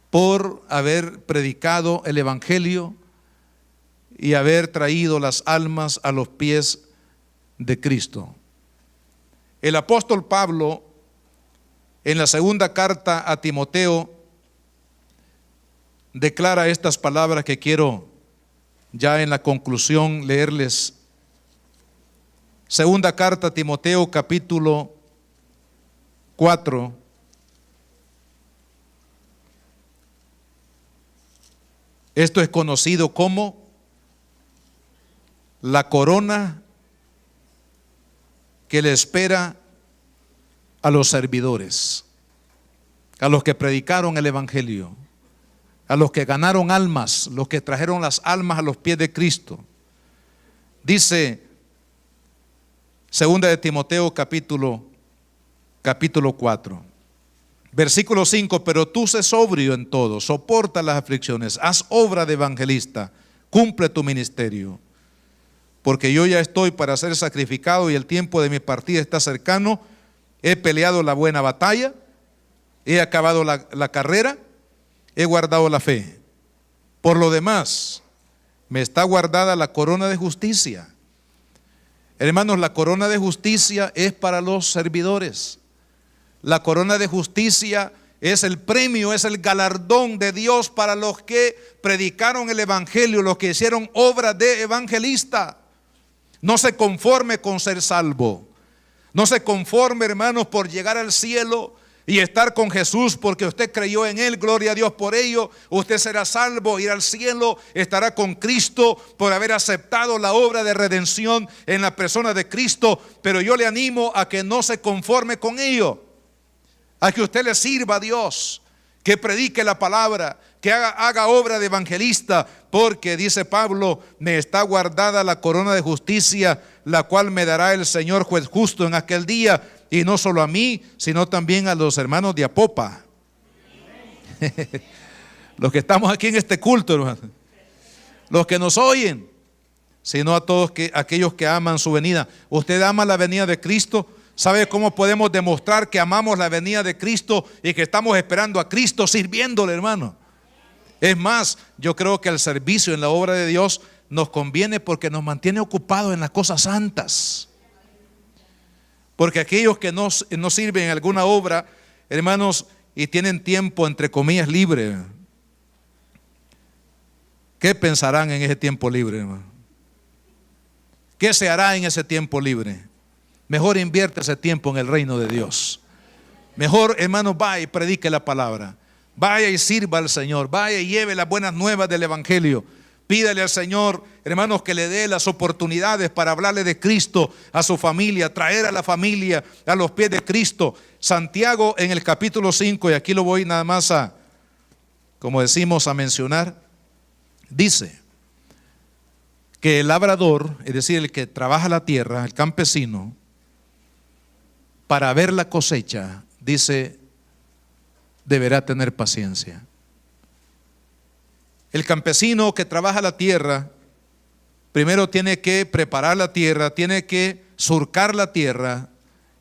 B: por haber predicado el evangelio y haber traído las almas a los pies de Cristo. El apóstol Pablo, en la segunda carta a Timoteo, declara estas palabras que quiero ya en la conclusión leerles. Segunda carta a Timoteo, capítulo 4. Esto es conocido como la corona que le espera a los servidores, a los que predicaron el evangelio, a los que ganaron almas, los que trajeron las almas a los pies de Cristo. Dice segunda de Timoteo capítulo 4, versículo 5: pero tú sé sobrio en todo, soporta las aflicciones, haz obra de evangelista, cumple tu ministerio. Porque yo ya estoy para ser sacrificado y el tiempo de mi partida está cercano. He peleado la buena batalla, he acabado la carrera, he guardado la fe. Por lo demás, me está guardada la corona de justicia. Hermanos, la corona de justicia es para los servidores. La corona de justicia es el premio, es el galardón de Dios para los que predicaron el evangelio, los que hicieron obra de evangelista. No se conforme con ser salvo. No se conforme, hermanos, por llegar al cielo y estar con Jesús porque usted creyó en Él, gloria a Dios por ello. Usted será salvo, irá al cielo, estará con Cristo por haber aceptado la obra de redención en la persona de Cristo. Pero yo le animo a que no se conforme con ello, a que usted le sirva a Dios, que predique la palabra, que haga obra de evangelista, porque dice Pablo, me está guardada la corona de justicia, la cual me dará el Señor juez justo en aquel día, y no solo a mí, sino también a los hermanos de Apopa. Los que estamos aquí en este culto, hermano, los que nos oyen, sino a todos aquellos que aman su venida. ¿Usted ama la venida de Cristo? ¿Sabe cómo podemos demostrar que amamos la venida de Cristo y que estamos esperando a Cristo sirviéndole, hermano? Es más, yo creo que el servicio en la obra de Dios nos conviene porque nos mantiene ocupados en las cosas santas. Porque aquellos que no sirven en alguna obra, hermanos, y tienen tiempo entre comillas libre, ¿qué pensarán en ese tiempo libre, hermano? ¿Qué se hará en ese tiempo libre? Mejor invierte ese tiempo en el reino de Dios. Mejor, hermanos, vaya y predique la palabra. Vaya y sirva al Señor. Vaya y lleve las buenas nuevas del evangelio. Pídale al Señor, hermanos, que le dé las oportunidades para hablarle de Cristo a su familia, traer a la familia a los pies de Cristo. Santiago en el capítulo 5, y aquí lo voy nada más como decimos, a mencionar, dice que el labrador, es decir, el que trabaja la tierra, el campesino, para ver la cosecha, dice, deberá tener paciencia. El campesino que trabaja la tierra, primero tiene que preparar la tierra, tiene que surcar la tierra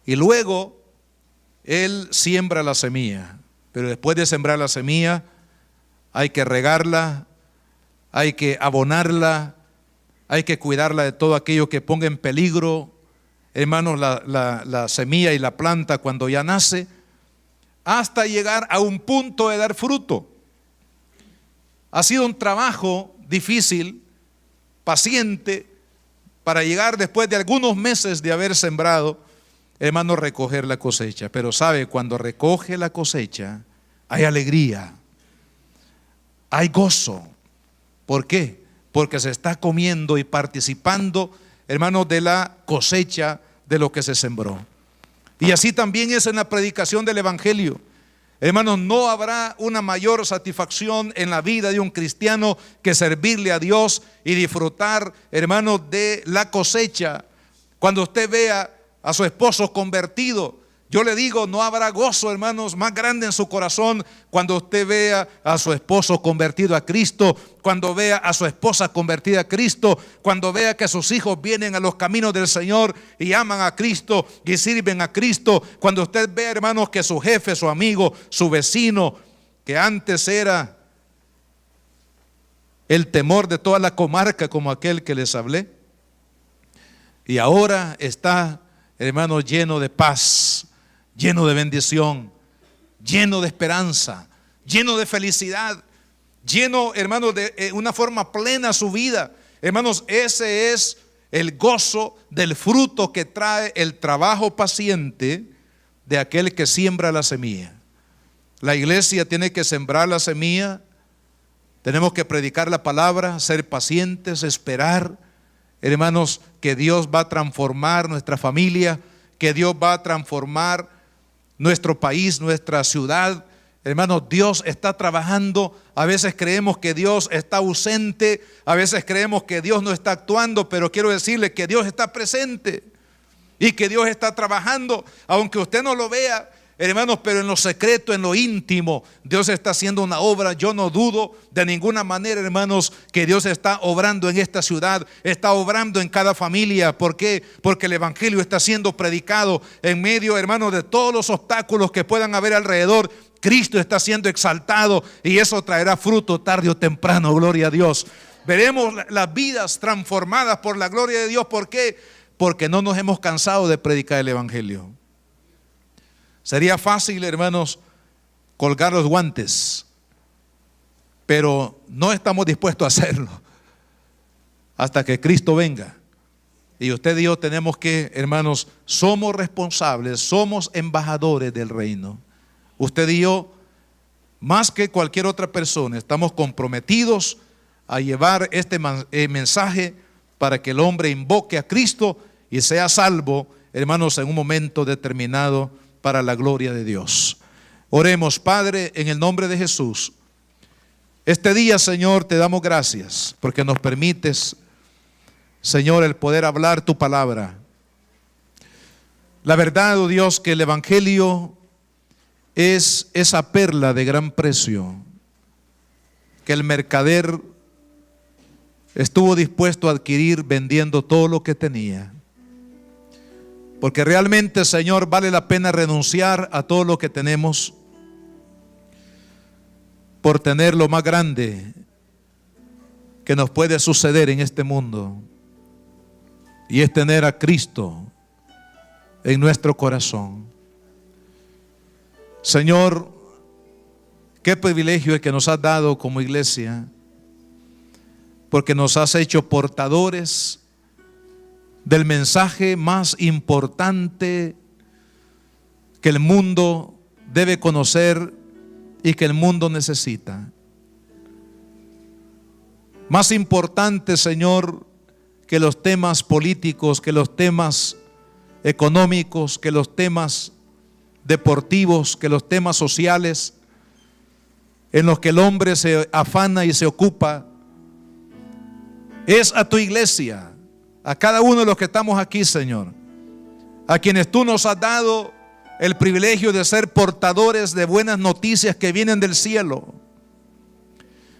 B: y luego él siembra la semilla. Pero después de sembrar la semilla, hay que regarla, hay que abonarla, hay que cuidarla de todo aquello que ponga en peligro, hermanos, la semilla y la planta cuando ya nace, hasta llegar a un punto de dar fruto. Ha sido un trabajo difícil, paciente, para llegar después de algunos meses de haber sembrado, hermano, recoger la cosecha. Pero sabe, cuando recoge la cosecha, hay alegría, hay gozo. ¿Por qué? porque se está comiendo y participando, hermanos, de la cosecha de lo que se sembró. Y así también es en la predicación del Evangelio. Hermanos, no habrá una mayor satisfacción en la vida de un cristiano que servirle a Dios y disfrutar, hermanos, de la cosecha. Cuando usted vea a su esposo convertido, yo le digo, no habrá gozo, hermanos, más grande en su corazón cuando usted vea a su esposo convertido a Cristo, cuando vea a su esposa convertida a Cristo, cuando vea que sus hijos vienen a los caminos del Señor y aman a Cristo y sirven a Cristo. Cuando usted vea, hermanos, que su jefe, su amigo, su vecino, que antes era el temor de toda la comarca como aquel que les hablé, y ahora está, hermanos, lleno de paz, lleno de bendición, lleno de esperanza, lleno de felicidad, lleno, hermanos, de una forma plena su vida. Hermanos, ese es el gozo del fruto que trae el trabajo paciente de aquel que siembra la semilla. La iglesia tiene que sembrar la semilla, tenemos que predicar la palabra, ser pacientes, esperar, hermanos, que Dios va a transformar nuestra familia, que Dios va a transformar nuestro país, nuestra ciudad. Hermanos, Dios está trabajando. A veces creemos que Dios está ausente, a veces creemos que Dios no está actuando, pero quiero decirle que Dios está presente y que Dios está trabajando, aunque usted no lo vea, hermanos, pero en lo secreto, en lo íntimo, Dios está haciendo una obra. Yo no dudo de ninguna manera, hermanos, que Dios está obrando en esta ciudad, está obrando en cada familia. ¿Por qué? Porque el Evangelio está siendo predicado en medio, hermanos, de todos los obstáculos que puedan haber alrededor. Cristo está siendo exaltado y eso traerá fruto tarde o temprano, gloria a Dios. Veremos las vidas transformadas por la gloria de Dios. ¿Por qué? Porque no nos hemos cansado de predicar el Evangelio. Sería fácil, hermanos, colgar los guantes, pero no estamos dispuestos a hacerlo hasta que Cristo venga. Y usted y yo tenemos que, hermanos, somos responsables, somos embajadores del reino. Usted y yo, más que cualquier otra persona, estamos comprometidos a llevar este mensaje para que el hombre invoque a Cristo y sea salvo, hermanos, en un momento determinado, para la gloria de Dios. Oremos. Padre, en el nombre de Jesús, este día, Señor, te damos gracias porque nos permites, Señor, el poder hablar tu palabra. La verdad, oh Dios, que el Evangelio es esa perla de gran precio que el mercader estuvo dispuesto a adquirir vendiendo todo lo que tenía. Porque realmente, Señor, vale la pena renunciar a todo lo que tenemos por tener lo más grande que nos puede suceder en este mundo, y es tener a Cristo en nuestro corazón. Señor, qué privilegio el que nos has dado como iglesia, porque nos has hecho portadores del mensaje más importante que el mundo debe conocer y que el mundo necesita. Más importante, Señor, que los temas políticos, que los temas económicos, que los temas deportivos, que los temas sociales en los que el hombre se afana y se ocupa, es a tu iglesia, a cada uno de los que estamos aquí, Señor, a quienes tú nos has dado el privilegio de ser portadores de buenas noticias que vienen del cielo,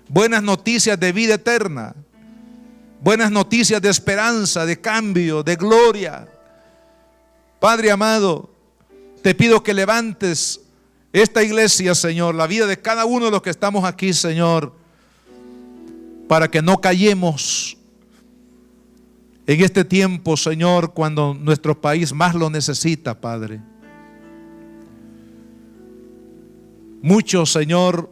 B: buenas noticias de vida eterna, buenas noticias de esperanza, de cambio, de gloria. Padre amado, te pido que levantes esta iglesia, Señor, la vida de cada uno de los que estamos aquí, Señor, para que no callemos en este tiempo, Señor, cuando nuestro país más lo necesita, Padre. Muchos, Señor,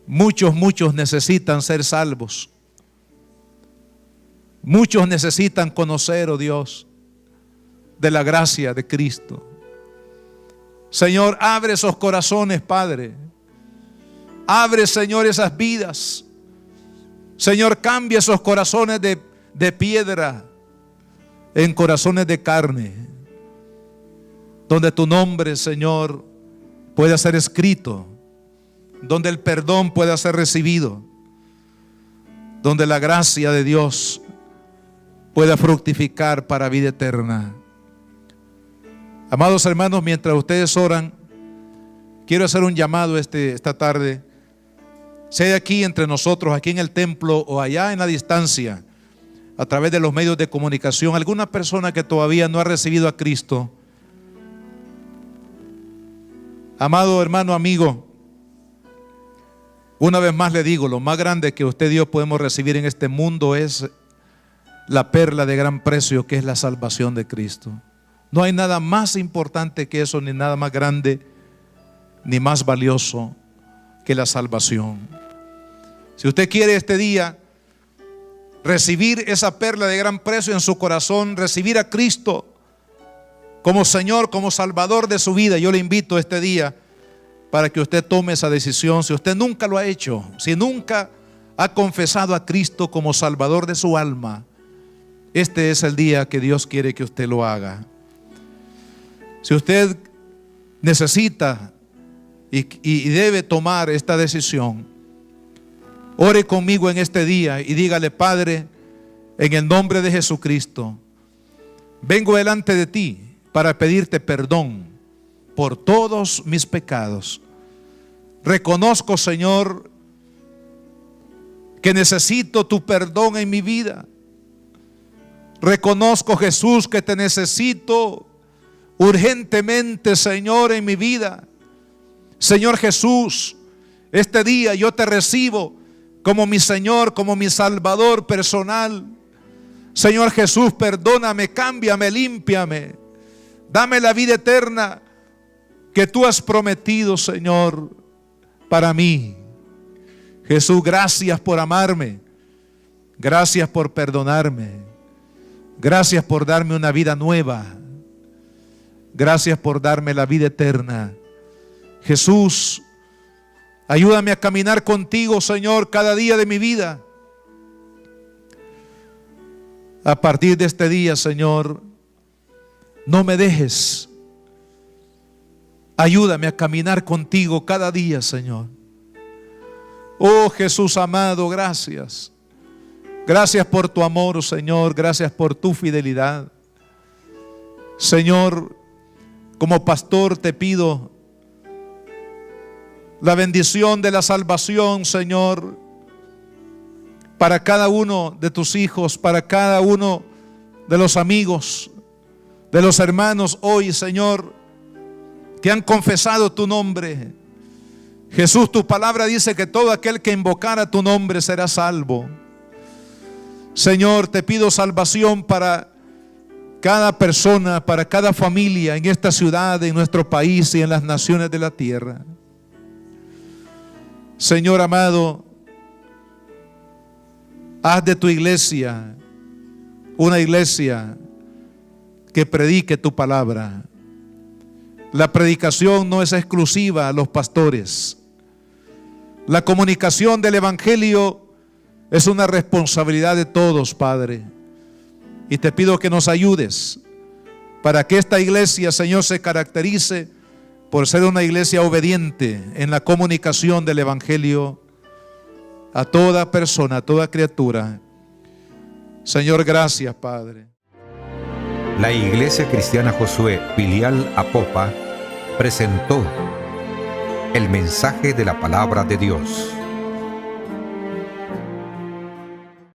B: muchos necesitan ser salvos. Muchos necesitan conocer, oh Dios, de la gracia de Cristo. Señor, abre esos corazones, Padre. Abre, Señor, esas vidas. Señor, cambia esos corazones de piedra en corazones de carne, donde tu nombre, Señor, pueda ser escrito, donde el perdón pueda ser recibido, donde la gracia de Dios pueda fructificar para vida eterna. Amados hermanos, mientras ustedes oran, quiero hacer un llamado esta tarde. Sea aquí entre nosotros, aquí en el templo o allá en la distancia, a través de los medios de comunicación, alguna persona que todavía no ha recibido a Cristo. Amado hermano, amigo, una vez más le digo, lo más grande que usted y yo podemos recibir en este mundo es la perla de gran precio, que es la salvación de Cristo. No hay nada más importante que eso, ni nada más grande, ni más valioso que la salvación. Si usted quiere este día recibir esa perla de gran precio en su corazón, recibir a Cristo como Señor, como Salvador de su vida, yo le invito este día para que usted tome esa decisión. Si usted nunca lo ha hecho, si nunca ha confesado a Cristo como Salvador de su alma, este es el día que Dios quiere que usted lo haga. Si usted necesita y debe tomar esta decisión, ore conmigo en este día y dígale: Padre, en el nombre de Jesucristo, vengo delante de ti para pedirte perdón por todos mis pecados. Reconozco, Señor, que necesito tu perdón en mi vida. Reconozco, Jesús, que te necesito urgentemente, Señor, en mi vida. Señor Jesús, este día yo te recibo como mi Señor, como mi Salvador personal. Señor Jesús, perdóname, cámbiame, límpiame. Dame la vida eterna que tú has prometido, Señor, para mí. Jesús, gracias por amarme. Gracias por perdonarme. Gracias por darme una vida nueva. Gracias por darme la vida eterna. Jesús, ayúdame a caminar contigo, Señor, cada día de mi vida. A partir de este día, Señor, no me dejes. Ayúdame a caminar contigo cada día, Señor. Oh Jesús amado, gracias. Gracias por tu amor, Señor. Gracias por tu fidelidad. Señor, como pastor te pido la bendición de la salvación, Señor, para cada uno de tus hijos, para cada uno de los amigos, de los hermanos hoy, Señor, que han confesado tu nombre. Jesús, tu palabra dice que todo aquel que invocara tu nombre será salvo. Señor, te pido salvación para cada persona, para cada familia en esta ciudad, en nuestro país y en las naciones de la tierra. Señor amado, haz de tu iglesia una iglesia que predique tu palabra. La predicación no es exclusiva a los pastores. La comunicación del evangelio es una responsabilidad de todos, Padre. Y te pido que nos ayudes para que esta iglesia, Señor, se caracterice por ser una iglesia obediente en la comunicación del evangelio a toda persona, a toda criatura. Señor, gracias, Padre.
A: La Iglesia Cristiana Josué, filial Apopa, presentó el mensaje de la palabra de Dios.